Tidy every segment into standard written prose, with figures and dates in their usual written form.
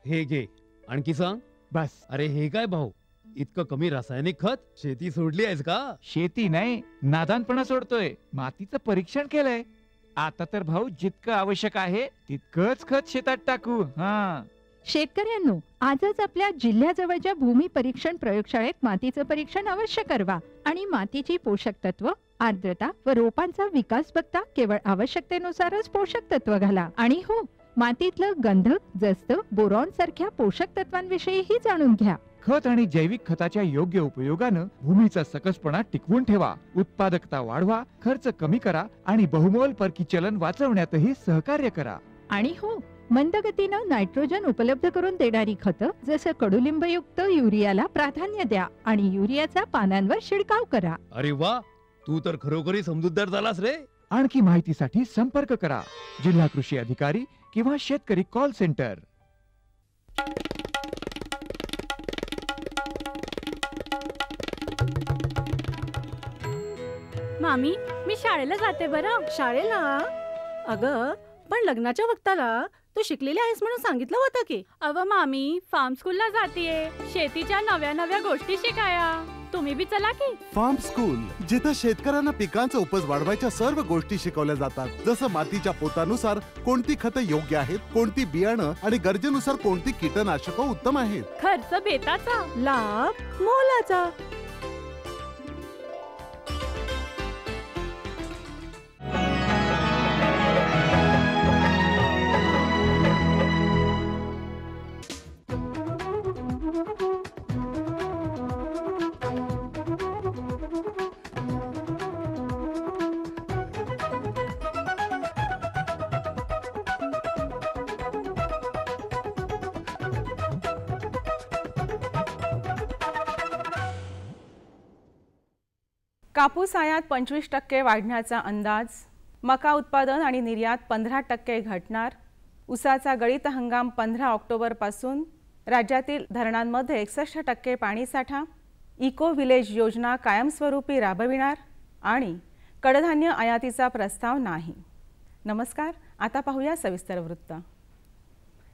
हे घे, आणखी सांग. बस. अरे हे काय भाऊ, इतकं कमी रासायनिक खत? शेती सोडली आहेस का? शेती नाही, नादानपणा सोडतोय. मातीचं परीक्षण केलंय. आता तर भाऊ जितकं आवश्यक आहे तितकंच खत शेतात टाकू. हा, शेतकऱ्यांनो, आजच आपल्या जिल्ह्याजवळच्या भूमी परीक्षण प्रयोगशाळेत मातीचं परीक्षण अवश्य करवा आणि मातीची पोषक तत्व, आर्द्रता व रोपांचा विकास बघता केवळ आवश्यकतेनुसारच पोषक तत्व घाला. आणि हो, मातीतलं गंधक, जस्त, बोरॉन सारख्या पोषक तत्वांविषयीही जाणून घ्या. खत आणि जैविक खताच्या योग्य उपयोगानं भूमीचा सकसपणा टिकवून ठेवा, उत्पादकता वाढवा, खर्च कमी करा आणि बहुमोल परकी चलन वाचवण्यातही सहकार्य करा. आणि हो, मंदगतीनं नायट्रोजन उपलब्ध करून देणारी खतं जसं कडुलिंबयुक्त युरियाला प्राधान्य द्या आणि युरियाचा पानांवर शिडकाव करा. अरे वा, तू तर खरोखरी समजूतदार झालास रे. आणखी माहितीसाठी संपर्क करा जिल्हा कृषी अधिकारी किंवा शेतकरी कॉल सेंटर. मामी, मी शाळेला जाते बरं. शाळेला? अगं, पण लग्नाच्या वक्ताला तू शिकलेली आहेस म्हणून सांगितलं होतं की. अव मामी, फार्म स्कूलला जातीये शेतीच्या नव्या नव्या गोष्टी शिकाया. तुम्ही बी चला की. फार्म स्कूल, जिथे शेतकऱ्यांना पिकांचा उपज वाढवायच्या सर्व गोष्टी शिकवल्या जातात. जसं मातीच्या पोतानुसार कोणती खतं योग्य आहेत, कोणती बियाणं आणि गरजेनुसार कोणती कीटकनाशकं उत्तम आहेत. खर्च बेताचा, लाभ मोलाचा. कापूस आयात 25% वाढण्याचा अंदाज, मका उत्पादन आणि निर्यात 15% घटणार, ऊसाचा गळीत हंगाम 15 ऑक्टोबरपासून, राज्यातील धरणांमध्ये 61% पाणीसाठा, इको विलेज योजना कायमस्वरूपी राबविणार आणि कडधान्य आयातीचा प्रस्ताव नाही. नमस्कार, आता पाहूया सविस्तर वृत्त.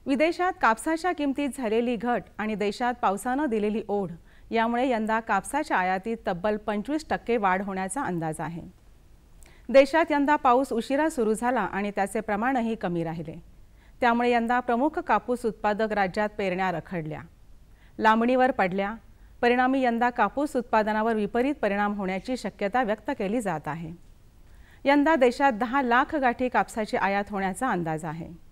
विदेशात कापसाच्या किमतीत झालेली घट आणि देशात पावसानं दिलेली ओढ यामुळे यंदा कापसाच्या आयातीत तब्बल 25% वाढ होण्याचा अंदाज आहे. देशात यंदा पाऊस उशिरा सुरू झाला आणि त्याचे प्रमाणही कमी राहिले. त्यामुळे यंदा प्रमुख कापूस उत्पादक राज्यात पेरण्या रखडल्या, लांबणीवर पडल्या. परिणामी यंदा कापूस उत्पादनावर विपरीत परिणाम होण्याची शक्यता व्यक्त केली जात आहे. यंदा देशात 10 लाख गाठी कापसाची आयात होण्याचा अंदाज आहे.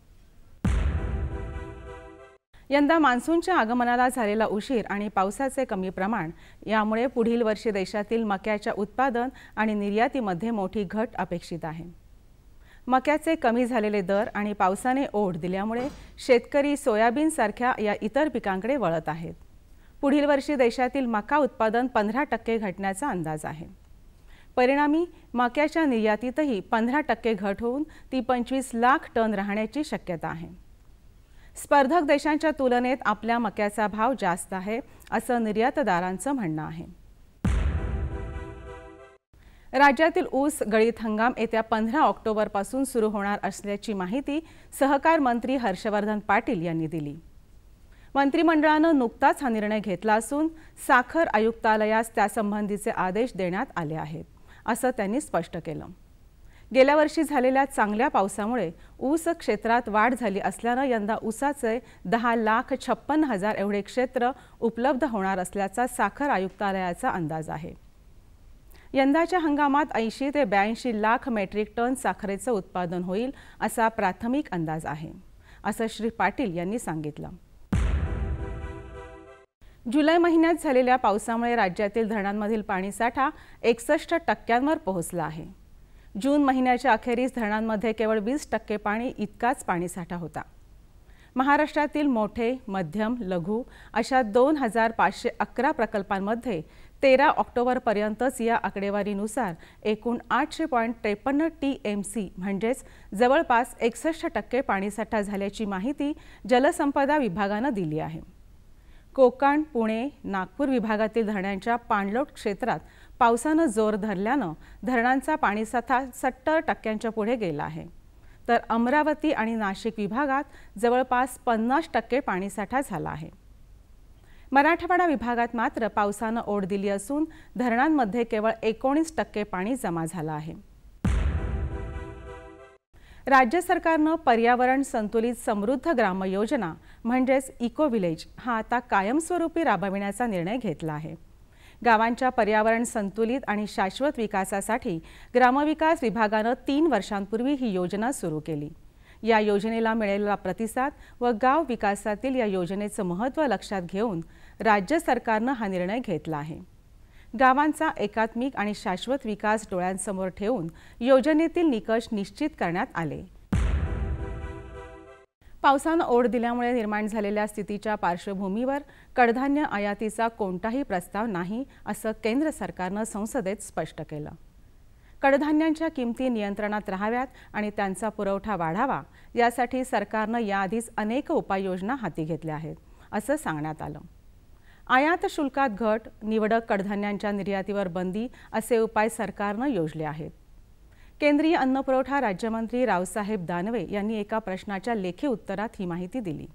यंदा मान्सूनच्या आगमनाला झालेला उशीर आणि पावसाचे कमी प्रमाण यामुळे पुढील वर्षी देशातील मक्याच्या उत्पादन आणि निर्यातीमध्ये मोठी घट अपेक्षित आहे. मक्याचे कमी झालेले दर आणि पावसाने ओढ दिल्यामुळे शेतकरी सोयाबीन सारख्या या इतर पिकांकडे वळत आहेत. पुढील वर्षी देशातील मका उत्पादन 15% घटण्याचा अंदाज आहे. परिणामी मक्याच्या निर्यातीतही 15% घट होऊन ती 25 लाख टन राहण्याची शक्यता आहे. स्पर्धक देशांच्या तुलनेत आपल्या मक्याचा भाव जास्त आहे असं निर्यातदारांचं म्हणणं आहे. राज्यातील ऊस गळीत हंगाम येत्या 15 ऑक्टोबरपासून सुरू होणार असल्याची माहिती सहकार मंत्री हर्षवर्धन पाटील यांनी दिली. मंत्रिमंडळानं नुकताच हा निर्णय घेतला असून साखर आयुक्तालयास त्यासंबंधीचे आदेश देण्यात आले आहेत असं त्यांनी स्पष्ट केलं. गेल्या वर्षी झालेल्या चांगल्या पावसामुळे ऊस क्षेत्रात वाढ झाली असल्यानं यंदा ऊसाचे 10,56,000 एवढे क्षेत्र उपलब्ध होणार असल्याचा साखर आयुक्तालयाचा अंदाज आहे. यंदाच्या हंगामात 80 ते 82 लाख मेट्रिक टन साखरेचं उत्पादन होईल असा प्राथमिक अंदाज आहे असं श्री पाटील यांनी सांगितलं. जुलै महिन्यात झालेल्या पावसामुळे राज्यातील धरणांमधील पाणीसाठा 61% पोहोचला आहे. जून महिन्याच्या अखेरीस धरणांमध्ये केवळ 20% पाणी इतकाच पाणीसाठा होता. महाराष्ट्रातील मोठे, मध्यम, लघु अशा 2511 प्रकल्पांमध्ये 13 ऑक्टोबरपर्यंतच या आकडेवारीनुसार एकूण 800.53 TMC म्हणजेच जवळपास 61% पाणीसाठा झाल्याची माहिती जलसंपदा विभागानं दिली आहे. कोकण, पुणे, नागपूर विभागातील धरणांच्या पाणलोट क्षेत्रात पावसानं जोर धरल्यानं धरणांचा पाणीसाठा 70% पुढे गेला आहे. तर अमरावती आणि नाशिक विभागात जवळपास 50% पाणीसाठा झाला आहे. मराठवाडा विभागात मात्र पावसानं ओढ दिली असून धरणांमध्ये केवळ 19% पाणी जमा झालं आहे. राज्य सरकारनं पर्यावरण संतुलित समृद्ध ग्राम योजना म्हणजेच इको विलेज हा आता कायमस्वरूपी राबविण्याचा निर्णय घेतला आहे. गावांच्या पर्यावरण संतुलित आणि शाश्वत विकासासाठी ग्रामविकास विभागानं 3 वर्षांपूर्वी ही योजना सुरू केली. या योजनेला मिळालेला प्रतिसाद व गाव विकासातील या योजनेचं महत्त्व लक्षात घेऊन राज्य सरकारनं हा निर्णय घेतला आहे. गावांचा एकात्मिक आणि शाश्वत विकास डोळ्यांसमोर ठेवून योजनेतील निकष निश्चित करण्यात आले. पावसानं ओढ दिल्यामुळे निर्माण झालेल्या स्थितीच्या पार्श्वभूमीवर कडधान्य आयातीचा कोणताही प्रस्ताव नाही असं केंद्र सरकारनं संसदेत स्पष्ट केलं. कडधान्यांच्या किमती नियंत्रणात राहाव्यात आणि त्यांचा पुरवठा वाढावा यासाठी सरकारनं याआधीच अनेक उपाययोजना हाती घेतल्या आहेत असं सांगण्यात आलं. आयात शुल्कात घट, निवडक कडधान्यांच्या निर्यातीवर बंदी असे उपाय सरकारनं योजले आहेत. केंद्रीय अन्न पुरवठा राज्यमंत्री रावसाहेब दानवे यांनी एका प्रश्नाच्या लेखी उत्तरात ही माहिती दिली.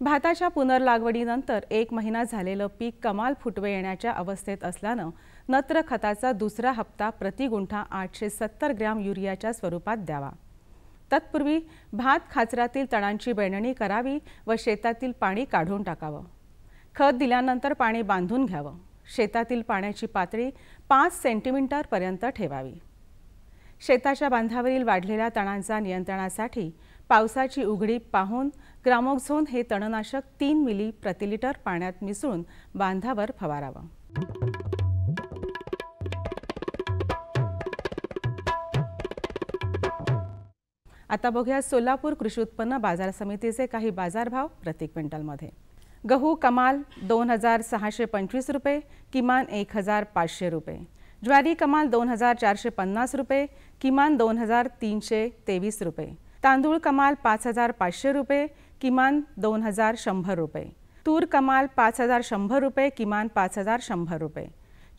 भाताच्या पुनर्लागवडीनंतर 1 महिना झालेलं पीक कमाल फुटवे येण्याच्या अवस्थेत असल्यानं नत्र खताचा दुसरा हप्ता प्रति गुंठा 870 ग्रॅम युरियाच्या स्वरूपात द्यावा. तत्पूर्वी भात खाचरातील तणांची बेणणी करावी व शेतातील पाणी काढून टाकावं. खत दिल्यानंतर पाणी बांधून घ्यावं. शेतातील पाण्याची पातळी 5 सेंटीमीटरपर्यंत ठेवावी. शेताच्या बांधावरील वाढलेल्या तणांचा नियंत्रणासाठी पावसाची उघडीप पाहून ग्रामोक्झोन हे तणनाशक 3 मिली प्रति लिटर पाण्यात मिसळून बांधावर फवारावं. आता बघूया सोलापूर कृषी उत्पन्न बाजार समितीचे काही बाजारभाव प्रति क्विंटलमध्ये. गहू कमाल 2625 रुपये, किमान 1500 रुपये. ज्वारी कमाल 2450 रुपये, किमान 2323 रुपये. तांदूळ कमाल 5500 रुपये, किमान 2100 रुपये. तूर कमाल 5100 रुपये, किमान 5100 रुपये.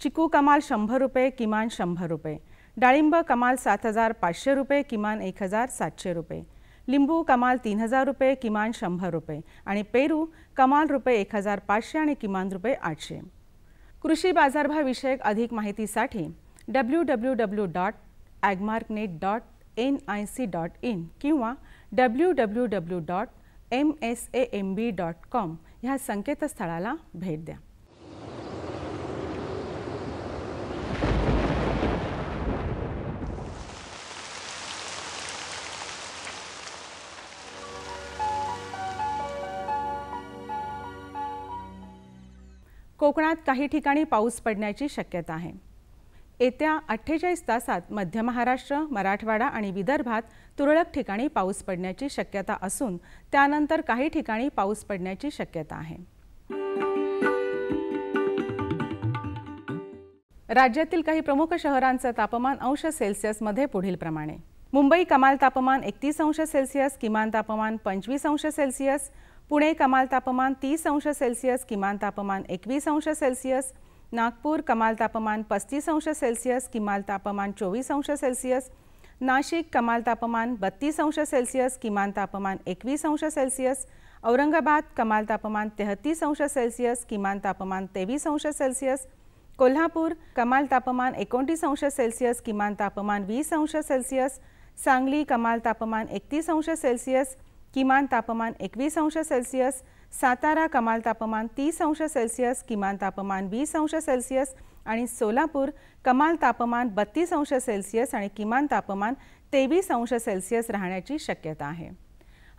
चिकू कमाल 100 रुपये, किमान 100 रुपये. डाळिंब कमाल 7500 रुपये, किमान 1700 रुपये. लिंबू कमाल 3000 रुपये, किमान 100 रुपये आणि पेरू कमाल रुपये 1500 आणि किमान रुपये 800. कृषी बाजारभाव विषयक अधिक माहितीसाठी www.agmarknet.nic.in किंवा www.msamb.com ह्या संकेतस्थळाला भेट द्या. कोकणात काही ठिकाणी पाऊस पडण्याची शक्यता आहे. येत्या 48 तासात मध्य महाराष्ट्र, मराठवाडा आणि विदर्भात तुरळक ठिकाणी पाऊस पडण्याची शक्यता असून त्यानंतर काही ठिकाणी पाऊस पडण्याची शक्यता आहे. राज्यातील काही प्रमुख शहरांचं तापमान अंश सेल्सिअसमध्ये पुढील प्रमाणे. मुंबई कमाल तापमान 31 अंश सेल्सिअस, किमान तापमान 25 अंश सेल्सिअस. पुणे कमाल तापमान 30 अंश सेल्सिअस, किमान तापमान 21 अंश सेल्सिअस. नागपूर कमाल तापमान 35 अंश सेल्सिअस, किमान तापमान 24 अंश सेल्सिअस. नाशिक कमाल तापमान 32 अंश सेल्सिअस, किमान तापमान 21 अंश सेल्सिअस. औरंगाबाद कमाल तापमान 33 अंश सेल्सिअस, किमान तापमान 23 अंश सेल्सिअस. कोल्हापूर कमाल तापमान 29 अंश सेल्सिअस, किमान तापमान 20 अंश सेल्सिअस. सांगली कमाल तापमान 31 अंश सेल्सिअस, किमान तापमान 21 अंश सेल्सिअस. सातारा कमाल तापमान 30 अंश सेल्सिअस, किमान तापमान 20 अंश सेल्सिअस आणि सोलापूर कमाल तापमान 32 अंश सेल्सिअस आणि किमान तापमान 23 अंश सेल्सिअस राहण्याची शक्यता आहे.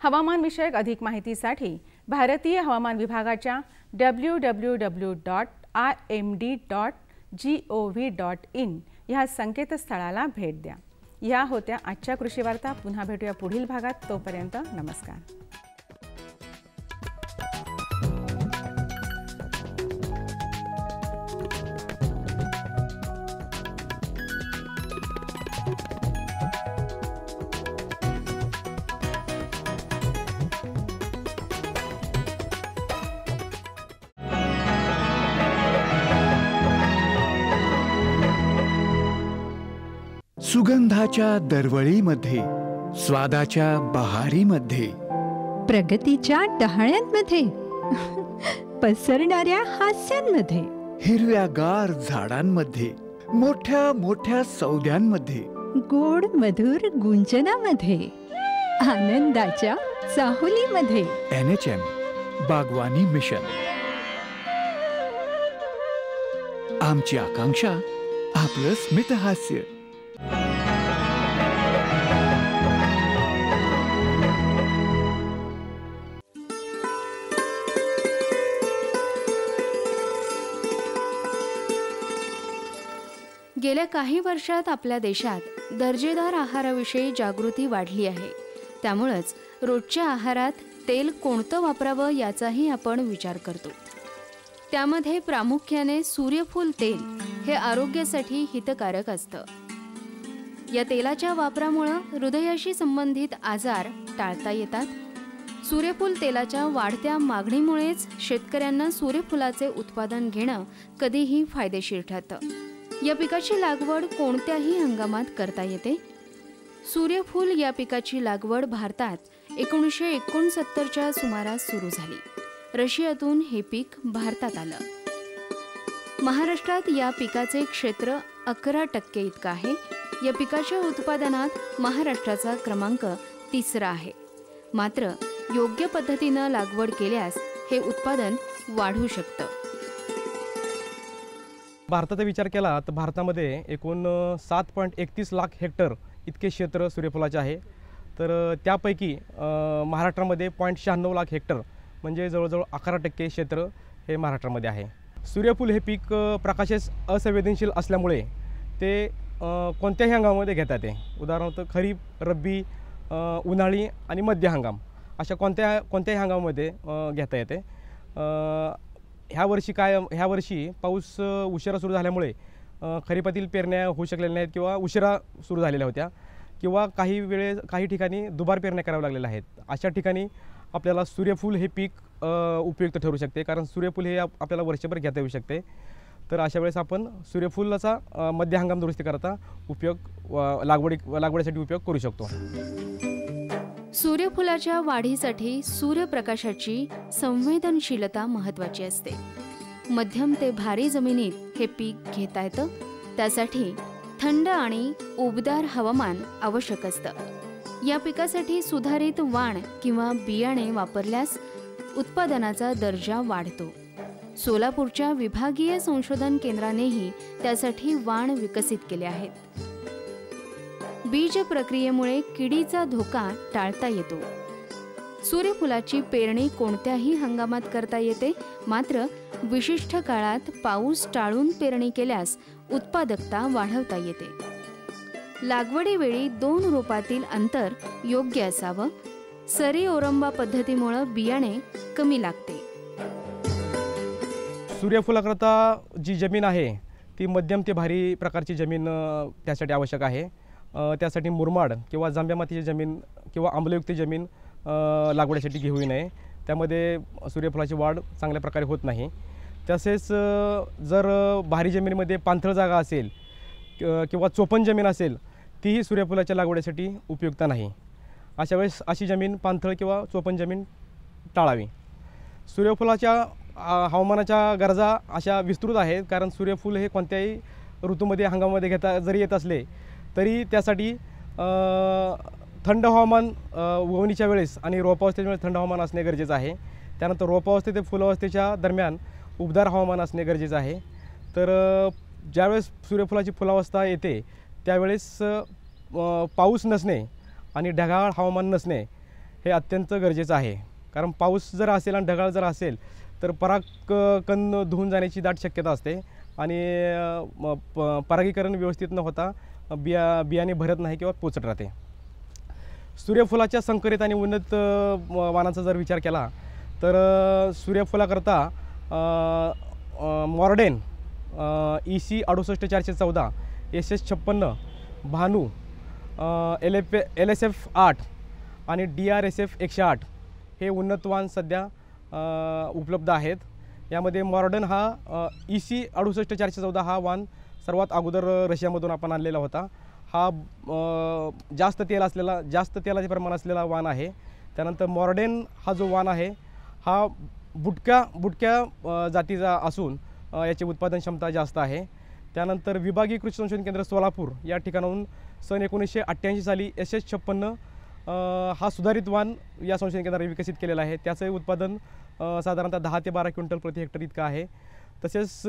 हवामान विषयक अधिक माहितीसाठी भारतीय हवामान विभागाच्या www.imd.gov.in ह्या संकेतस्थळाला भेट द्या. या होत्या आजच्या कृषी वार्ता. पुन्हा भेटूया पुढील भागात. तोपर्यंत नमस्कार. सुगंधाच्या दरवळीमध्ये, स्वादाच्या बहारीमध्ये, प्रगतीच्या डहाळ्यांमध्ये, पसरणाऱ्या हास्यांमध्ये, हिरव्यागार झाडांमध्ये, मोठ्या मोठ्या सौद्यांमध्ये, गोड मधुर गुंजनामध्ये, आनंदाच्या चाहुलीमध्ये. NHM बागवानी मिशन. आमची आकांक्षा आपलं स्मित हास्य. गेल्या काही वर्षात आपल्या देशात दर्जेदार आहाराविषयी जागृती वाढली आहे. त्यामुळेच रोजच्या आहारात तेल कोणतं वापरावं याचाही आपण विचार करतो. त्यामध्ये प्रामुख्याने सूर्यफूल तेल हे आरोग्यासाठी हितकारक असतं. या तेलाच्या वापरामुळं हृदयाशी संबंधित आजार टाळता येतात. सूर्यफूल तेलाच्या वाढत्या मागणीमुळेच शेतकऱ्यांना सूर्यफुलाचे उत्पादन घेणं कधीही फायदेशीर ठरतं. या पिकाची लागवड कोणत्याही हंगामात करता येते. सूर्यफूल या पिकाची लागवड भारतात 1969च्या सुमारास सुरू झाली. रशियातून हे पीक भारतात आलं. महाराष्ट्रात या पिकाचे क्षेत्र 11% इतकं आहे. या पिकाच्या उत्पादनात महाराष्ट्राचा क्रमांक 3रा आहे. मात्र योग्य पद्धतीनं लागवड केल्यास हे उत्पादन वाढू शकतं. भारताचा विचार केला तर भारतामध्ये एकूण 7.31 लाख हेक्टर इतके क्षेत्र सूर्यफुलाचे आहे. तर त्यापैकी महाराष्ट्रामध्ये 0.96 लाख हेक्टर म्हणजे जवळजवळ 11% क्षेत्र हे महाराष्ट्रामध्ये आहे. सूर्यफूल हे पीक प्रकाशास असंवेदनशील असल्यामुळे ते कोणत्याही हंगामामध्ये घेता येते. उदाहरणार्थ खरीप, रब्बी, उन्हाळी आणि मध्य हंगाम अशा कोणत्याही हंगामामध्ये घेता येते. ह्या वर्षी पाऊस उशिरा सुरू झाल्यामुळे खरीपातील पेरण्या होऊ शकलेल्या नाहीत किंवा उशिरा सुरू झालेल्या होत्या किंवा काही ठिकाणी दुबार पेरण्या कराव्या लागलेल्या आहेत. अशा ठिकाणी आपल्याला सूर्यफूल हे पीक उपयुक्त ठरू शकते, कारण सूर्यफूल हे आपल्याला वर्षभर घेता येऊ शकते. तर अशा वेळेस आपण सूर्यफुलाचा मध्य हंगाम दुरुस्ती करता लागवडीसाठी उपयोग करू शकतो. सूर्यफुलाच्या वाढीसाठी सूर्यप्रकाशाची संवेदनशीलता महत्त्वाची असते. मध्यम ते भारी जमिनीत हे पीक घेता येतं. त्यासाठी थंड आणि उबदार हवामान आवश्यक असतं. या पिकासाठी सुधारित वाण किंवा बियाणे वापरल्यास उत्पादनाचा दर्जा वाढतो. सोलापूरच्या विभागीय संशोधन केंद्रानेही त्यासाठी वाण विकसित केले आहेत. बीज प्रक्रियेमुळे किडीचा धोका टाळता येतो. सूर्यफुलाची पेरणी कोणत्याही हंगामात करता येते. मात्र विशिष्ट काळात पाऊस टाळून पेरणी केल्यास उत्पादकता वाढवता येते. लागवडीवेळी 2 रोपातील अंतर योग्य असावं. सरी ओरंबा पद्धतीमुळे बियाणे कमी लागते. सूर्यफुलाकरता जी जमीन आहे ती मध्यम ते भारी प्रकारची जमीन त्यासाठी आवश्यक आहे. त्यासाठी मुरमाड किंवा जांभ्या मातीची जमीन किंवा आम्लयुक्त जमीन लागवडीसाठी घेऊ नये. त्यामध्ये सूर्यफुलाची वाढ चांगल्या प्रकारे होत नाही. तसेच जर भारी जमिनीमध्ये पाणथळ जागा असेल किंवा चोपण जमीन असेल तीही सूर्यफुलाच्या लागवडीसाठी उपयुक्त नाही. अशा वेळेस अशी जमीन पाणथळ किंवा चोपण जमीन टाळावी. सूर्यफुलाच्या हवामानाच्या गरजा अशा विस्तृत आहेत, कारण सूर्यफूल हे कोणत्याही ऋतूमध्ये हंगामामध्ये घेता जरी येत असले तरी त्यासाठी थंड हवामान उगवणीच्या वेळेस आणि रोपावस्थेच्या वेळेस थंड हवामान असणे गरजेचं आहे. त्यानंतर रोपावस्थे ते फुलावस्थेच्या दरम्यान उबदार हवामान असणे गरजेचं आहे. तर ज्यावेळेस सूर्यफुलाची फुलावस्था येते त्यावेळेस पाऊस नसणे आणि ढगाळ हवामान नसणे हे अत्यंत गरजेचं आहे. कारण पाऊस जर असेल आणि ढगाळ जर असेल तर परागकण धुवून जाण्याची दाट शक्यता असते आणि परागीकरण व्यवस्थित न होता बियाणे भरत नाही किंवा पोचट राहते. सूर्यफुलाच्या संकरित आणि उन्नत वाणाचा जर विचार केला तर सूर्यफुलाकरता मॉर्डेन EC 68414, SS 56, भानू, LSF 8 आणि DRSF 108 हे उन्नत वाण सध्या उपलब्ध आहेत. यामध्ये मॉर्डन हा EC 68414 हा वाण सर्वात अगोदर रशियामधून आपण आणलेला होता. हा जास्त तेलाचे प्रमाण असलेला वाण आहे. त्यानंतर मॉर्डेन हा जो वाण आहे हा बुटक्या जातीचा असून याची उत्पादन क्षमता जास्त आहे. त्यानंतर विभागीय कृषी संशोधन केंद्र सोलापूर या ठिकाणाहून सन 1988 साली SS56 हा सुधारित वाण या संशोधन केंद्राने विकसित केलेला आहे. त्याचं उत्पादन साधारणतः 10 ते 12 क्विंटल प्रति हेक्टर इतकं आहे. तसेच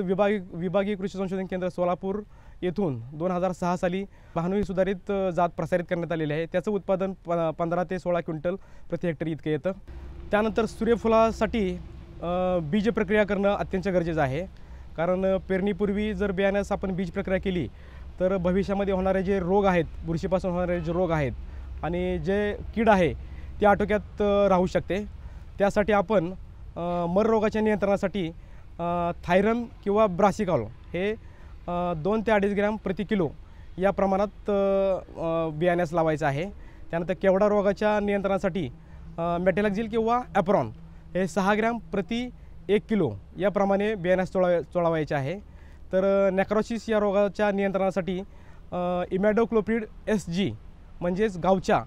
विभागीय कृषी संशोधन केंद्र सोलापूर येथून 2006 साली 92 सुधारित जात प्रसारित करण्यात आलेली आहे. त्याचं उत्पादन 15 ते 16 क्विंटल प्रति हेक्टर इतकं येतं. त्यानंतर सूर्यफुलासाठी बीज प्रक्रिया करणं अत्यंत गरजेचं आहे. कारण पेरणीपूर्वी जर बियाण्यास आपण बीज प्रक्रिया केली तर भविष्यामध्ये होणारे जे रोग आहेत, बुरशीपासून होणारे जे रोग आहेत आणि जे कीड आहे ते आटोक्यात राहू शकते. त्यासाठी आपण मर रोगाच्या नियंत्रणासाठी थायरम किंवा ब्रासिकॉल हे 2 ते 2.5 ग्रॅम प्रति किलो या प्रमाणात बियाण्यास लावायचं आहे. त्यानंतर केवडा रोगाच्या नियंत्रणासाठी मेटॅलॅक्झिल किंवा ॲप्रॉन हे 6 ग्रॅम प्रति 1 किलो याप्रमाणे बियाण्यास चोळावायचे आहे. तर नॅक्रोसिस या रोगाच्या नियंत्रणासाठी इमॅडोक्लोप्रिड SG म्हणजेच गावच्या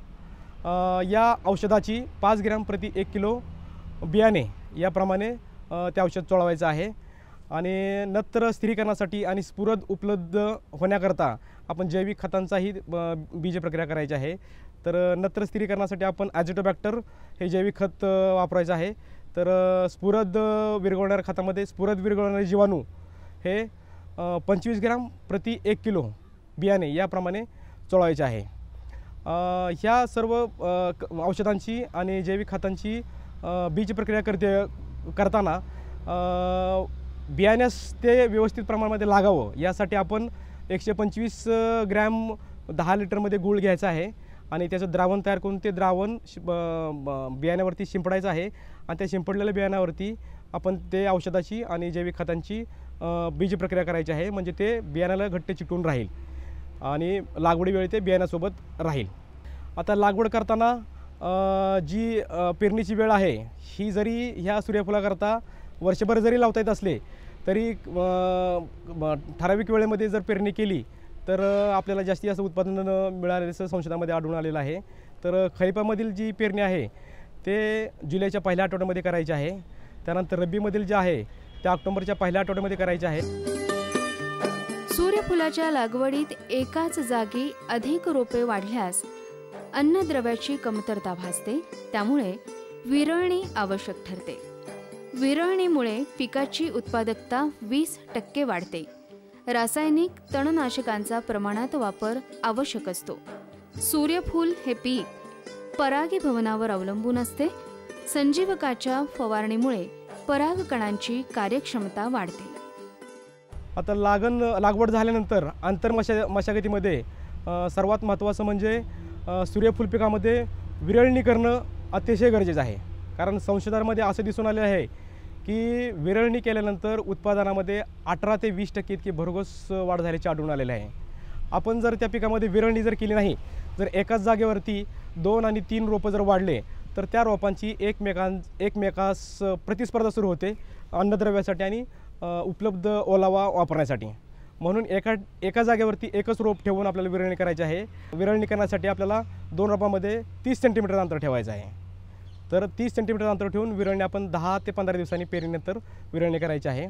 या औषधाची 5 ग्रॅम प्रति 1 किलो बियाणे याप्रमाणे ते औषध चोळावायचं आहे. आणि नत्र स्थिरीकरणासाठी आणि स्फुरद उपलब्ध होण्याकरता आपण जैविक खतांचाही बीज प्रक्रिया करायची आहे. तर नत्र स्थिरीकरणासाठी आपण ॲझिटोबॅक्टर हे जैविक खत वापरायचं आहे. तर स्फुरद विरघळणाऱ्या खतामध्ये स्फुरद विरघळणारे जीवाणू हे 25 ग्रॅम प्रति 1 किलो बियाणे याप्रमाणे चोळायचे आहे. ह्या सर्व औषधांची आणि जैविक खतांची बीज प्रक्रिया करताना बियाण्यास ते व्यवस्थित प्रमाणामध्ये लागावं यासाठी आपण 125 ग्रॅम 10 लिटरमध्ये गूळ घ्यायचा आहे आणि त्याचं द्रावण तयार करून ते द्रावण बियाण्यावरती शिंपडायचं आहे. आणि त्या शिंपडलेल्या बियाण्यावरती आपण ते औषधाची आणि जैविक खतांची बीज प्रक्रिया करायची आहे. म्हणजे ते बियाण्याला घट्ट चिकटून राहील आणि लागवडीवेळी ते बियाण्यासोबत राहील. आता लागवड करताना जी पेरणीची वेळ आहे ही जरी ह्या सूर्यफुलाकरता वर्षभर जरी लावता येत असले तरी ठराविक वेळेमध्ये जर पेरणी केली तर आपल्याला जास्तीत जास्त उत्पादन मिळाल्याचं संशोधनामध्ये आढळून आलेलं आहे. तर खरीपामधील जी पेरणी आहे ते जुलैच्या पहिल्या आठवड्यामध्ये करायची आहे. त्यानंतर रब्बीमधील जे आहे ते ऑक्टोबरच्या पहिल्या आठवड्यामध्ये करायचे आहे. सूर्यफुलाच्या लागवडीत एकाच जागी अधिक रोपे वाढल्यास अन्नद्रव्याची कमतरता भासते. त्यामुळे विरळणी आवश्यक ठरते. विरळणीमुळे पिकाची उत्पादकता 20% वाढते. रासायनिक तणनाशकांचा प्रमाणात वापर आवश्यक असतो. सूर्यफूल हे पीक परागीभवनावर अवलंबून असते. संजीवकाच्या फवारणीमुळे परागकणांची कार्यक्षमता वाढते. आता लागवड झाल्यानंतर आंतरमशागतीमध्ये सर्वात महत्त्वाचं म्हणजे सूर्यफूल पिकामध्ये विरळणी करणं अतिशय गरजेचं आहे. कारण संशोधनामध्ये असं दिसून आले आहे की विरळणी केल्यानंतर उत्पादनामध्ये 18 ते 20% इतकी भरघोस वाढ झाल्याचे आढळून आलेले आहे. आपण जर त्या पिकामध्ये विरळणी जर केली नाही, जर एकाच जागेवरती 2 आणि 3 रोपं जर वाढले तर त्या रोपांची एकमेकास प्रतिस्पर्धा सुरू होते अन्नद्रव्यासाठी आणि उपलब्ध ओलावा वापरण्यासाठी. म्हणून एका जागेवरती एकच रोप ठेवून आपल्याला विरळणी करायची आहे. विरळणी करण्यासाठी आपल्याला 2 रोपांमध्ये 30 सेंटीमीटर अंतर ठेवायचं आहे. तर 30 सेंटीमीटर अंतर ठेवून विरळणी आपण 10 ते 15 दिवसांनी पेरणीनंतर विरळणी करायची आहे.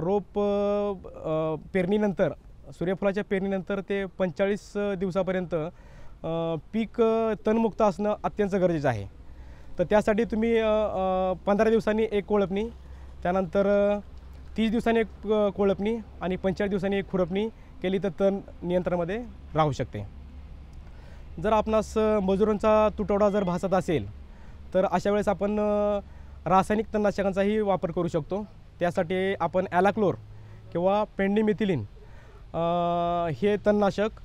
रोप पेरणीनंतर सूर्यफुलाच्या पेरणीनंतर ते 45 दिवसापर्यंत पीक तणमुक्त असणं अत्यंत गरजेचं आहे. तर त्यासाठी तुम्ही 15 दिवसांनी एक कोळपणी, त्यानंतर 30 दिवसांनी एक कोळपणी आणि 45 दिवसांनी एक खुरपणी केली तर तण नियंत्रणामध्ये राहू शकते. जर आपणास मजुरांचा तुटवडा जर भासत असेल तर अशा वेळेस आपण रासायनिक तणनाशकांचाही वापर करू शकतो. त्यासाठी आपण ॲलाक्लोर किंवा पेंडिमिथिलिन हे तणनाशक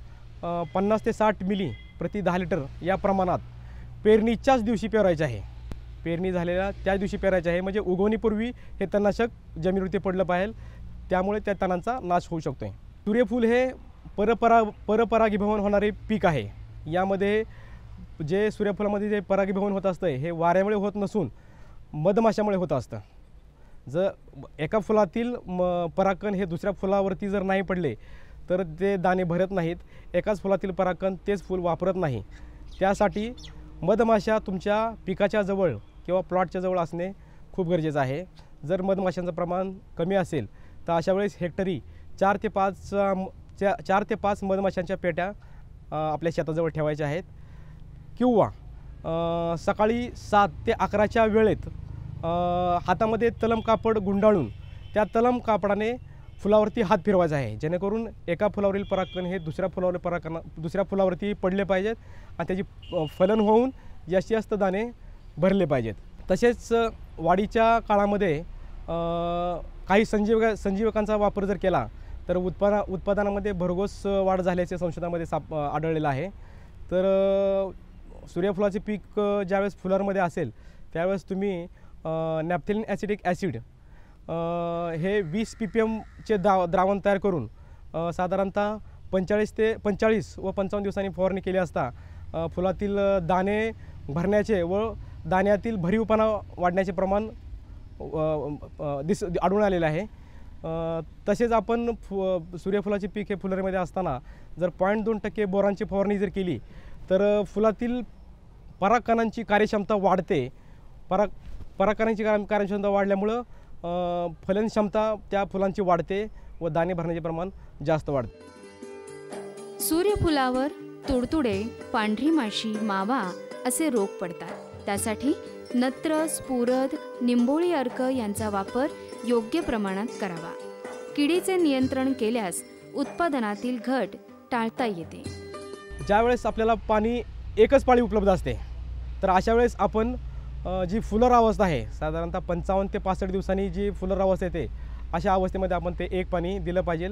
50 ते 60 मिली प्रति 10 लिटर या प्रमाणात पेरणीच्याच दिवशी पेरायचे आहे. पेरणी झालेल्या त्याच दिवशी पेरायचे आहे. म्हणजे उगवणीपूर्वी हे तणनाशक जमिनीवरती पडलं पाहिजे. त्यामुळे त्या तणांचा नाश होऊ शकतो. सूर्यफूल हे परपरागीभवन होणारे पीक आहे. यामध्ये जे सूर्यफुलामध्ये जे परागीभवन होत असतं हे वाऱ्यामुळे होत नसून मधमाशामुळे होत असतं. जर एका फुलातील परागकण हे दुसऱ्या फुलावरती जर नाही पडले तर ते दाणे भरत नाहीत. एकाच फुलातील परागकण तेच फूल वापरत नाही. त्यासाठी मधमाशा तुमच्या पिकाच्या जवळ किंवा प्लॉटच्या जवळ असणे खूप गरजेचं आहे. जर मधमाशांचं प्रमाण कमी असेल तर अशा वेळेस हेक्टरी 4 ते 5 मधमाशांच्या पेट्या आपल्या शेताजवळ ठेवायच्या आहेत. किंवा सकाळी 7 ते 11च्या वेळेत हातामध्ये तलम कापड गुंडाळून त्या तलम कापडाने फुलावरती हात फिरवायचा आहे, जेणेकरून एका फुलावरील परागकण हे दुसऱ्या फुलावरती पडले पाहिजेत आणि त्याची फलन होऊन जास्तीत जास्त दाणे भरले पाहिजेत. तसेच वाढीच्या काळामध्ये काही संजीवकांचा वापर जर केला तर उत्पादनामध्ये भरघोस वाढ झाल्याचे संशोधनामध्ये आढळलेलं आहे. तर सूर्यफुलाचे पीक ज्यावेळेस फुलांमध्ये असेल त्यावेळेस तुम्ही नॅफ्थेलिन ॲसिडिक ॲसिड हे 20 ppm चे द्रावण तयार करून साधारणतः 45 व 55 दिवसांनी फवारणी केली असता फुलातील दाणे भरण्याचे व दाण्यातील भरीवपणा वाढण्याचे प्रमाण आढळून आलेलं आहे. तसेच आपण सूर्यफुलाचे पीक हे फुलरीमध्ये असताना जर 0.2% बोरांची फवारणी जर केली तर फुलातील परागकणांची कार्यक्षमता वाढते. परागकणांची कार्यक्षमता वाढल्यामुळं फलनक्षमता त्या फुलांची वाढते व दाणे भरण्याचे प्रमाण जास्त वाढते. सूर्यफुलावर तुडतुडे, पांढरी माशी, मावा असे रोग पडतात. त्यासाठी नत्र, स्फुरद, निंबोळी अर्क यांचा वापर योग्य प्रमाणात करावा. किडीचे नियंत्रण केल्यास उत्पादनातील घट टाळता येते. ज्यावेळेस आपल्याला पाणी एकच पाळी उपलब्ध असते तर अशा वेळेस आपण जी फुलर अवस्था आहे साधारणतः 55 ते 65 दिवसांनी जी फुलर अवस्था येते अशा अवस्थेमध्ये आपण ते एक पाणी दिलं पाहिजे.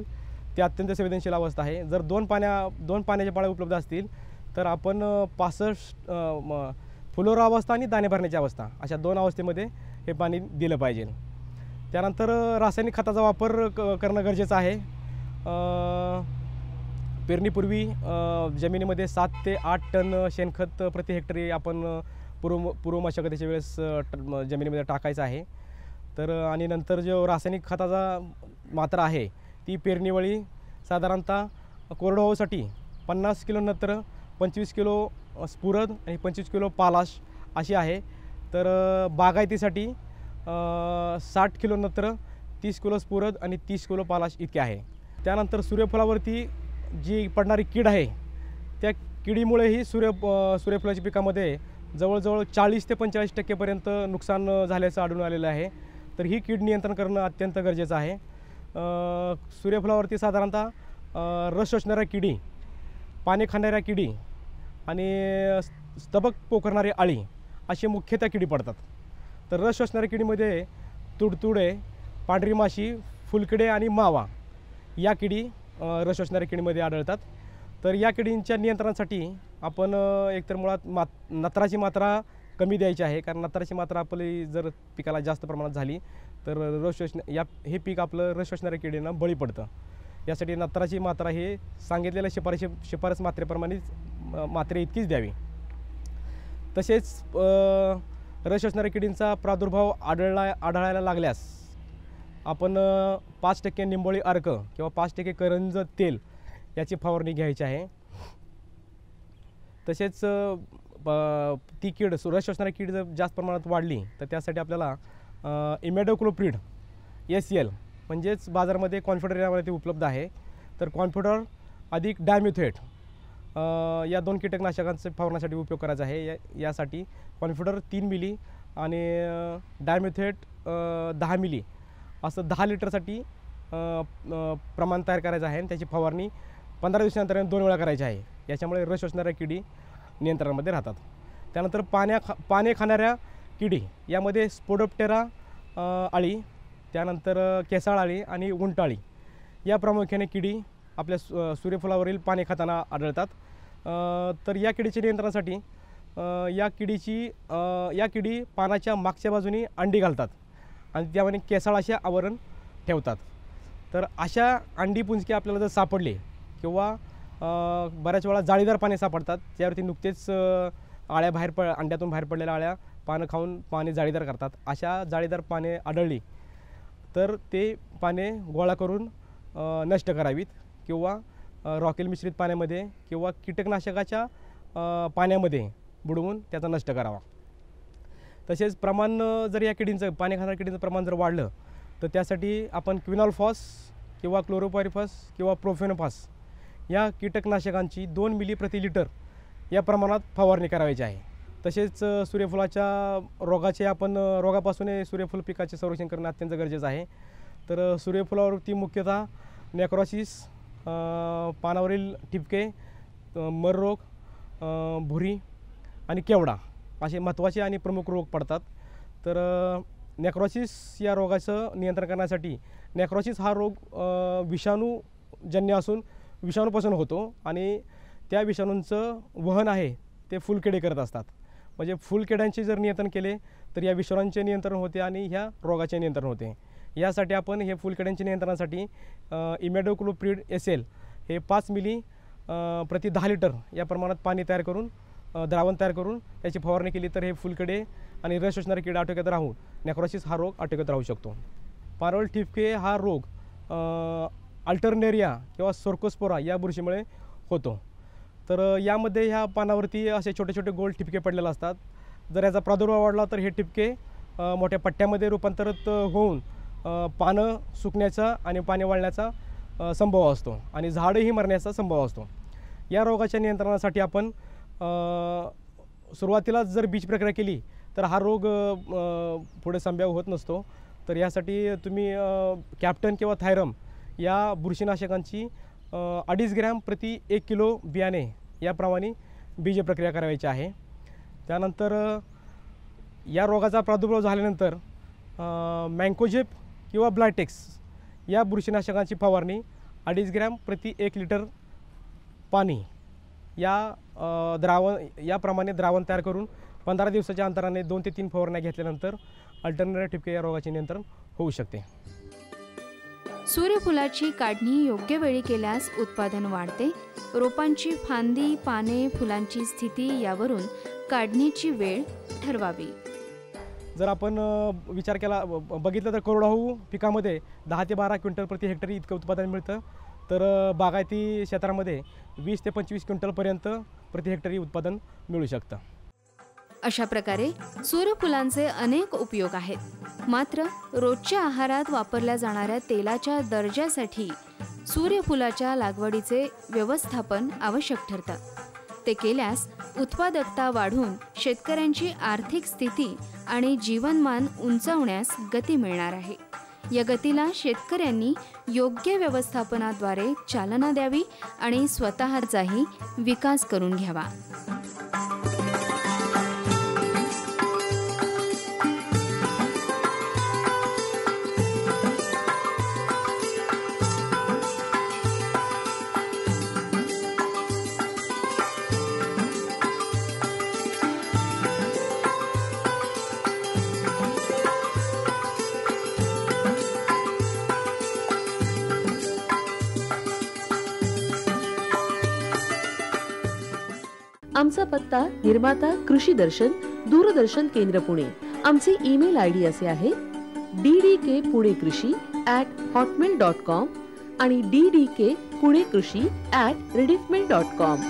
ते अत्यंत संवेदनशील अवस्था आहे. जर दोन पाण्याच्या पाळ्या उपलब्ध असतील तर आपण 65 फुलोर अवस्था आणि दाणे भरण्याची अवस्था अशा 2 अवस्थेमध्ये हे पाणी दिलं पाहिजे. त्यानंतर रासायनिक खताचा वापर करणं गरजेचं आहे. पेरणीपूर्वी जमिनीमध्ये 7 ते 8 टन शेणखत प्रति हेक्टरी आपण पूर्व मशागतीच्या वेळेस जमिनीमध्ये टाकायचं आहे. तर आणि नंतर जो रासायनिक खताचा मात्रा आहे ती पेरणीवेळी साधारणतः कोरडवाहूसाठी 50 किलो नत्र, 25 किलो स्फुरद आणि 25 किलो पालाश अशी आहे. तर बागायतीसाठी 60 किलो नत्र, 30 किलो स्फुरद आणि 30 किलो पालाश इतके आहे. त्यानंतर सूर्यफुलावरती जी पडणारी कीड आहे त्या किडीमुळेही सूर्यफुलाच्या पिकामध्ये जवळजवळ 40 ते 45% नुकसान झाल्याचं आढळून आलेलं आहे. तर ही कीड नियंत्रण करणं अत्यंत गरजेचं आहे. सूर्यफुलावरती साधारणतः रस शोषणाऱ्या किडी, पाने खाणाऱ्या किडी आणि स्तबक पोखरणारी अळी असे मुख्यतः किडी पडतात. तर रस शोषणाऱ्या किडीमध्ये तुडतुडे, पांढरी माशी, फुलकिडे आणि मावा या किडी रस शोषणाऱ्या किडीमध्ये आढळतात. तर या किडींच्या नियंत्रणासाठी आपण एकतर मुळात नत्राची मात्रा कमी द्यायची आहे, कारण नत्राची मात्रा आपली जर पिकाला जास्त प्रमाणात झाली तर हे पीक आपलं रस शोषणाऱ्या किडींना बळी पडतं. यासाठी नत्राची मात्रा हे सांगितलेल्या शिफारस मात्रेप्रमाणेच मात्रे इतकीच द्यावी. तसेच रस शोषणाऱ्या किडींचा प्रादुर्भाव आढळायला लागल्यास आपण 5% निंबोळी अर्क किंवा 5% करंज तेल याची फवारणी घ्यायची आहे. तसेच ती कीड रस शोषणारी कीड जर जास्त प्रमाणात वाढली तर त्यासाठी आपल्याला इमॅडोक्लोप्रिड SL म्हणजेच बाजारामध्ये कॉन्फिडर यामध्ये उपलब्ध आहे. तर कॉन्फिडर अधिक डायम्युथेट या 2 कीटकनाशकांचा फवारण्यासाठी उपयोग करायचा आहे. यासाठी कॉन्फिडर 3 मिली आणि डायम्युथेट 10 मिली असं 10 लिटरसाठी प्रमाण तयार करायचं आहे आणि त्याची फवारणी 15 दिवसानंतर 2 वेळा करायची आहे. याच्यामुळे रस शोषणाऱ्या किडी नियंत्रणामध्ये राहतात. त्यानंतर पाने खाणाऱ्या किडी यामध्ये स्पोडोप्टेरा अळी, त्यानंतर केसाळ अळी आणि उंटाळी या प्रामुख्याने किडी आपल्या सूर्यफुलावरील पाने खाताना आढळतात. तर या किडीच्या नियंत्रणासाठी या किडी पानाच्या मागच्या बाजूने अंडी घालतात आणि त्यामध्ये केसाळ असे आवरण ठेवतात. तर अशा अंडी पुंजके आपल्याला जर सापडले किंवा बऱ्याच वेळा जाळीदार पाने सापडतात ज्यावरती नुकतेच अंड्यातून बाहेर पडलेल्या अळ्या पानं खाऊन पाने जाळीदार करतात. अशा जाळीदार पाने आढळली तर ते पाने गोळा करून नष्ट करावीत किंवा रॉकेल मिश्रित पाण्यामध्ये किंवा कीटकनाशकाच्या पाण्यामध्ये बुडवून त्याचा नष्ट करावा. तसेच प्रमाण जर या किडींचं पाणी खाणाऱ्या किडींचं प्रमाण जर वाढलं तर त्यासाठी आपण क्विनॉल्फॉस किंवा क्लोरोपायरिफॉस किंवा प्रोफेनोफॉस या कीटकनाशकांची 2 मिली प्रति लिटर या प्रमाणात फवारणी करायची आहे. तसेच सूर्यफुलाच्या रोगापासून सूर्यफूल पिकाचे संरक्षण करणं अत्यंत गरजेचं आहे. तर सूर्यफुलावरती मुख्यतः नेक्रॉसिस, पानावरील ठिपके, मर रोग, भुरी आणि केवडा असे महत्त्वाचे आणि प्रमुख रोग पडतात. तर नेक्रॉसिस या रोगाचं नियंत्रण करण्यासाठी नेक्रॉसिस हा रोग विषाणूजन्य असून विषाणूपासून होतो आणि त्या विषाणूंचं वहन आहे ते फुलकिडे करत असतात. म्हणजे फुलकिड्यांचे जर नियंत्रण केले तर या विषाणूंचे नियंत्रण होते आणि ह्या रोगाचे नियंत्रण होते. यासाठी आपण हे फुलकिड्यांच्या नियंत्रणासाठी इमॅडोक्लोप्रिड SL हे 5 मिली प्रति 10 लिटर या प्रमाणात पाणी तयार करून द्रावण तयार करून त्याची फवारणी केली तर हे फुलकिडे आणि रस शोषणारे किडे आटोक्यात राहून नेक्रॉसिस हा रोग आटोक्यात राहू शकतो. पानावरील ठिपके हा रोग अल्टरनेरिया किंवा सोर्कोस्पोरा या बुरशीमुळे होतो. तर यामध्ये ह्या पानावरती असे छोटे छोटे गोल ठिपके पडलेले असतात. जर याचा प्रादुर्भाव वाढला तर हे ठिपके मोठ्या पट्ट्यामध्ये रूपांतरित होऊन पानं सुकण्याचा आणि पाणी वाळण्याचा संभव असतो आणि झाडंही मरण्याचा संभव असतो. या रोगाच्या नियंत्रणासाठी आपण सुरुवातीला जर बीज प्रक्रिया केली तर हा रोग पुढे संभाव्य होत नसतो. तर यासाठी तुम्ही कॅप्टन किंवा थायरम या बुरशीनाशकांची 2.5 ग्रॅम प्रति 1 किलो बियाणे याप्रमाणे बीज प्रक्रिया करायची आहे. त्यानंतर या रोगाचा प्रादुर्भाव झाल्यानंतर मँकोजेप किंवा ब्लायटेक्स या बुरशीनाशकांची फवारणी 2.5 ग्रॅम प्रति 1 लिटर पाणी याप्रमाणे द्रावण तयार करून 15 दिवसाच्या अंतराने 2 ते 3 फवारण्या घेतल्यानंतर अल्टरनेटिव्ह ठिपके या रोगाचे नियंत्रण होऊ शकते. सूर्यफुलाची काढणी योग्य वेळी केल्यास उत्पादन वाढते. रोपांची फांदी, पाने, फुलांची स्थिती यावरून काढणीची वेळ ठरवावी. जर आपण विचार केला बघितलं तर कोरडवाहू पिकामध्ये 10 ते 12 क्विंटल प्रति हेक्टरी इतकं उत्पादन मिळतं. तर बागायती क्षेत्रामध्ये 20 ते 25 क्विंटलपर्यंत प्रति हेक्टरी उत्पादन मिळू शकतं. अशा प्रकारे सूर्यफुलांचे अनेक उपयोग आहेत. मात्र रोजच्या आहारात वापरल्या जाणाऱ्या तेलाच्या दर्जासाठी सूर्यफुलाच्या लागवडीचे व्यवस्थापन आवश्यक ठरतं. ते केल्यास उत्पादकता वाढून शेतकऱ्यांची आर्थिक स्थिती आणि जीवनमान उंचावण्यास गती मिळणार आहे. या गतीला शेतकऱ्यांनी योग्य व्यवस्थापनाद्वारे चालना द्यावी आणि स्वतःचाही विकास करून घ्यावा. आमचा पत्ता निर्माता कृषी दर्शन, दूरदर्शन केंद्र पुणे. आमचे ईमेल ID असे आहे ddkpunekrishi@hotmail.com आणि ddkpunekrishi@rediffmail.com.